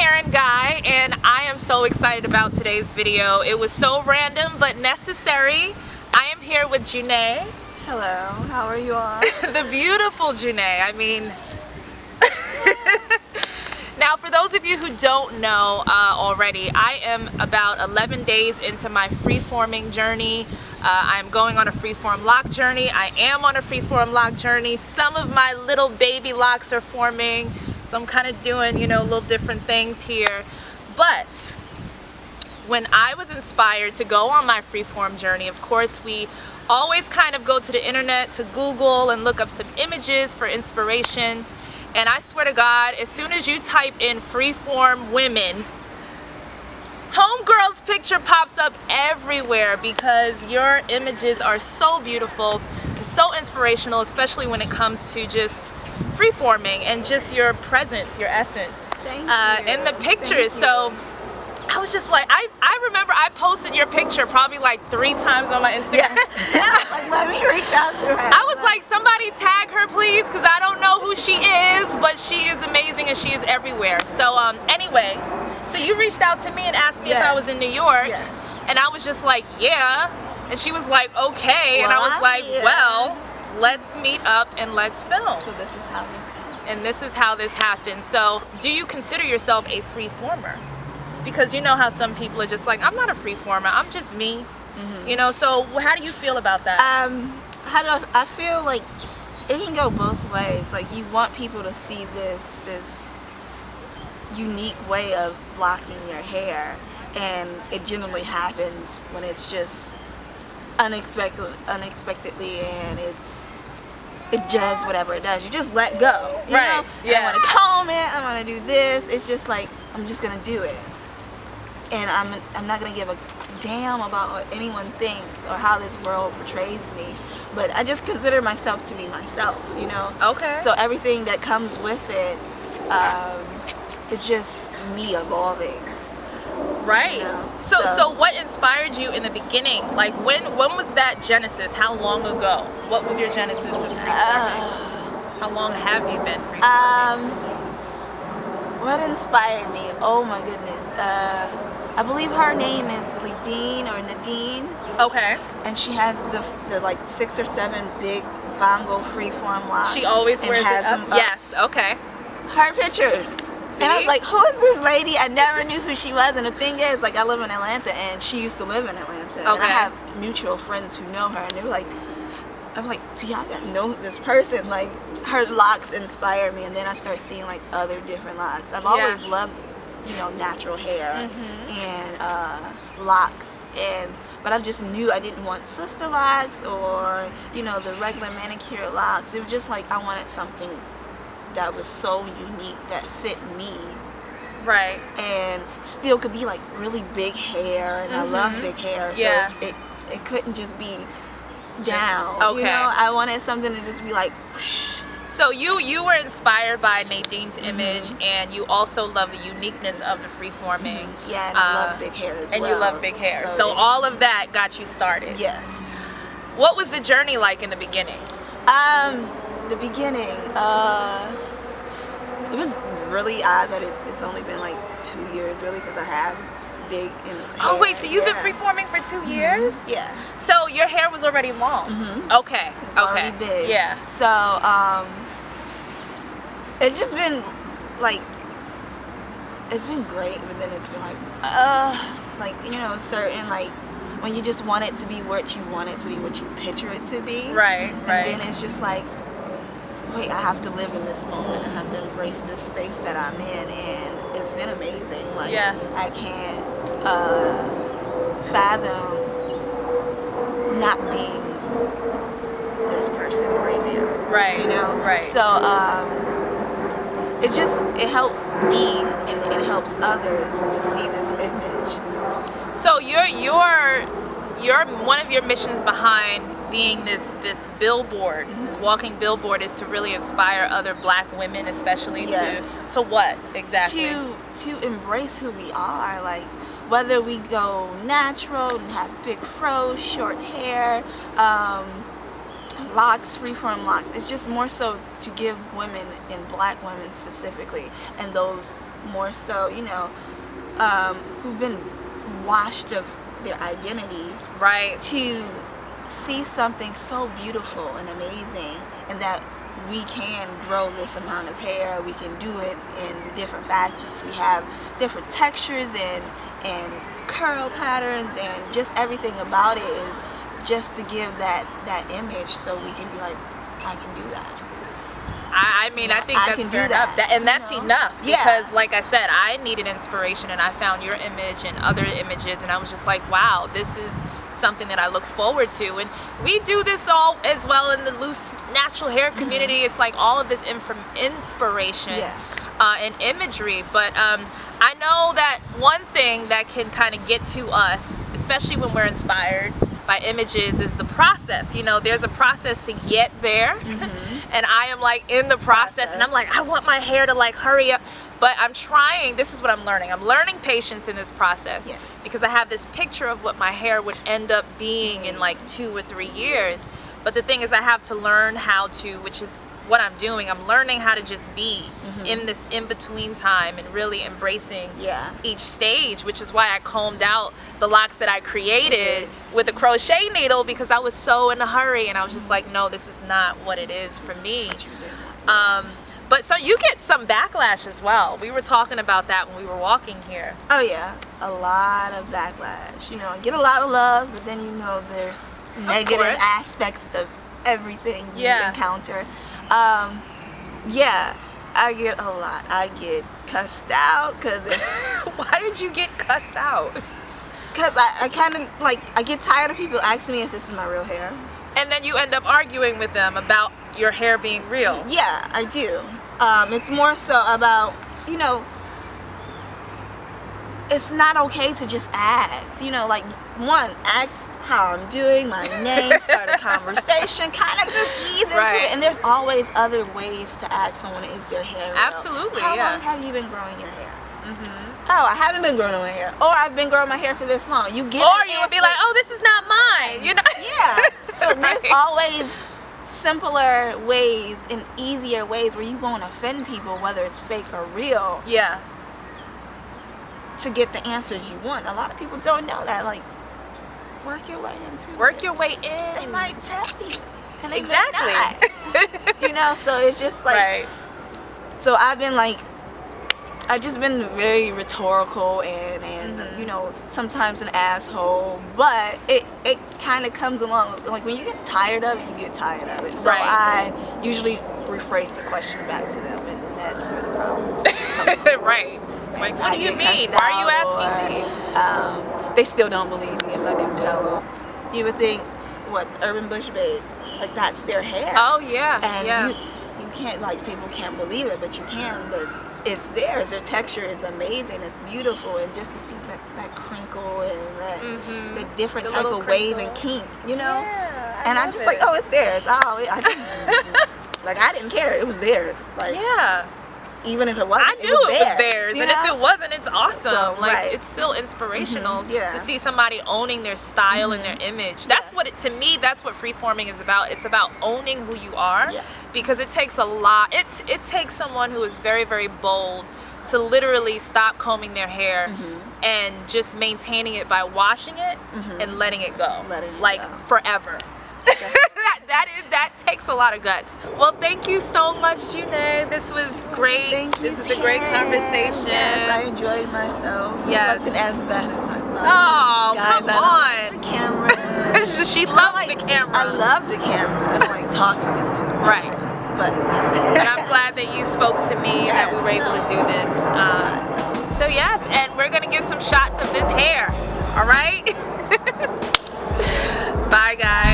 Karen Guy, and I am so excited about today's video. It was so random but necessary. I am here with JuNe. Hello, how are you all? The beautiful JuNe. I mean, now for those of you who don't know already, I am about 11 days into my freeforming journey. I'm going on a freeform lock journey. I am on a freeform lock journey. Some of my little baby locks are forming, so I'm kind of doing, you know, little different things here. But when I was inspired to go on my freeform journey, of course, we always kind of go to the internet, to Google, and look up some images for inspiration. And I swear to God, as soon as you type in freeform women, homegirl's picture pops up everywhere because your images are so beautiful and so inspirational, especially when it comes to just freeforming and just your presence, your essence in the pictures. So I was just like, I remember I posted your picture probably like 3 times on my Instagram. Yes. Like, let me reach out to her. I was like, somebody tag her please, because I don't know who she is, but she is amazing and she is everywhere. So anyway, so you reached out to me and asked me if I was in New York. Yes. And I was just like, yeah. And she was like, okay. And I was like, well, let's meet up and let's film. So this is how this happened. And this is how this happened. So do you consider yourself a freeformer? Because you know how some people are just like, I'm not a freeformer, I'm just me. You know, so how do you feel about that? I feel like it can go both ways. Like, you want people to see this unique way of blocking your hair, and it generally happens when it's just unexpectedly, and it does whatever it does. You just let go. You know? Yeah. I want to comb it, I want to do this. It's just like, I'm just gonna do it, and I'm not gonna give a damn about what anyone thinks or how this world portrays me. But I just consider myself to be myself, you know. Okay. So everything that comes with it, it's just me evolving. Right. You know? So what inspired you in the beginning? Like, when was that genesis? How long ago? What was your genesis of freeforming? How long have you been freeforming? What inspired me? Oh my goodness. I believe her name is Nadine. Okay. And she has the like 6 or 7 big bongo freeform locks. She always wears it up? Yes, okay. Her pictures. See? And I was like, who is this lady? I never knew who she was. And the thing is, like, I live in Atlanta, and she used to live in Atlanta. Okay. And I have mutual friends who know her, and they were like, I'm like, do y'all know this person? Like, her locks inspire me, and then I start seeing like other different locks. I've always loved, you know, natural hair and locks, but I just knew I didn't want sister locks or, you know, the regular manicure locks. It was just like I wanted something that was so unique that fit me. Right. And still could be like really big hair, and I love big hair. So it couldn't just be down. Okay. You know, I wanted something to just be like whoosh. So you were inspired by Nadine's image, and you also love the uniqueness of the freeforming. Yeah, and I love big hair as well. And you love big hair. So all of that got you started. Yes. What was the journey like in the beginning? The beginning, it was really odd that it's only been like 2 years, really, because I have big and Oh wait, so you've been freeforming for 2 years? Yeah. So your hair was already long. Okay. It's already big. Yeah. So it's just been like, it's been great, but then it's been like you know, certain, like, when you just want it to be what you want it to be, what you picture it to be. Right. And then it's just like, wait, I have to live in this moment. I have to embrace this space that I'm in, and it's been amazing. Like, I can't fathom not being this person right now. Right. You know. Right. So it helps me, and it helps others to see this image. So you're one of your missions behind being this billboard, this walking billboard, is to really inspire other Black women, especially to what exactly? To embrace who we are, like, whether we go natural and have big fros, short hair, locks, freeform locks. It's just more so to give women, and Black women specifically, and those more so, you know, who've been washed of their identities, right, to see something so beautiful and amazing, and that we can grow this amount of hair, we can do it in different facets, we have different textures and curl patterns, and just everything about it is just to give that image, so we can be like, I can do that. I mean, I think that's fair enough. That's enough, because like I said, I needed inspiration, and I found your image and other images, and I was just like, wow, this is something that I look forward to. And we do this all as well in the loose natural hair community. It's like all of this inspiration and imagery. But I know that one thing that can kind of get to us, especially when we're inspired by images, is the process. You know, there's a process to get there, and I am like in the process, and I'm like, I want my hair to like hurry up, but I'm trying. This is what I'm learning. I'm learning patience in this process, because I have this picture of what my hair would end up being in like 2 or 3 years. But the thing is, I have to learn how to, which is what I'm doing. I'm learning how to just be in this in-between time and really embracing each stage, which is why I combed out the locks that I created with a crochet needle, because I was so in a hurry, and I was just like, no, this is not what it is for me. But so you get some backlash as well. We were talking about that when we were walking here. Oh yeah, a lot of backlash. You know, I get a lot of love, but then, you know, there's negative aspects of everything you encounter. Yeah, I get a lot. I get cussed out because why did you get cussed out? Because I kind of like, I get tired of people asking me if this is my real hair. And then you end up arguing with them about your hair being real. Yeah, I do. It's more so about, you know, it's not okay to just ask. You know, like, one, ask how I'm doing, my name, start a conversation, kind of just ease into it. And there's always other ways to ask someone, is their hair real? Absolutely, How long have you been growing your hair? Oh, I haven't been growing my hair. Or I've been growing my hair for this long. You get Or you would be like, oh, this is not mine, you know? Yeah. So there's always simpler ways and easier ways where you won't offend people, whether it's fake or real. Yeah. To get the answers you want. A lot of people don't know that. Like, work your way into it. Work your way in. They might tell you. And they exactly. may not. You know, so it's just like, so I've been like, I've just been very rhetorical and you know, sometimes an asshole, but it kind of comes along. Like, when you get tired of it, you get tired of it. So I usually rephrase the question back to them, and that's where the problems come. Right. It's like, what do you mean? Why are you asking me? They still don't believe me if I do tell them. You would think, what, Urban Bush Babes, like, that's their hair. Oh yeah. And you can't, like, people can't believe it, but you can. But it's theirs. Their texture is amazing. It's beautiful, and just to see that crinkle and that the different type of wave and kink, you know. Yeah, and I'm just like, oh, it's theirs. Oh, I didn't care. It was theirs. Like, even if it wasn't, I knew it was theirs, and if it wasn't, it's awesome. So, like, it's still inspirational to see somebody owning their style and their image. That's what to me, that's what freeforming is about. It's about owning who you are, because it takes a lot. It takes someone who is very, very bold to literally stop combing their hair and just maintaining it by washing it and letting it go, forever. That takes a lot of guts. Well, thank you so much, JuNe. This was great. This was a great conversation. Yes, I enjoyed myself. Yes. It wasn't as bad as I thought. Oh, come on. The camera. She loves the camera. I love the camera. I don't like talking into it. Right. But I'm glad that you spoke to me and that we were able to do this. So yes, and we're going to get some shots of this hair. All right? Bye, guys.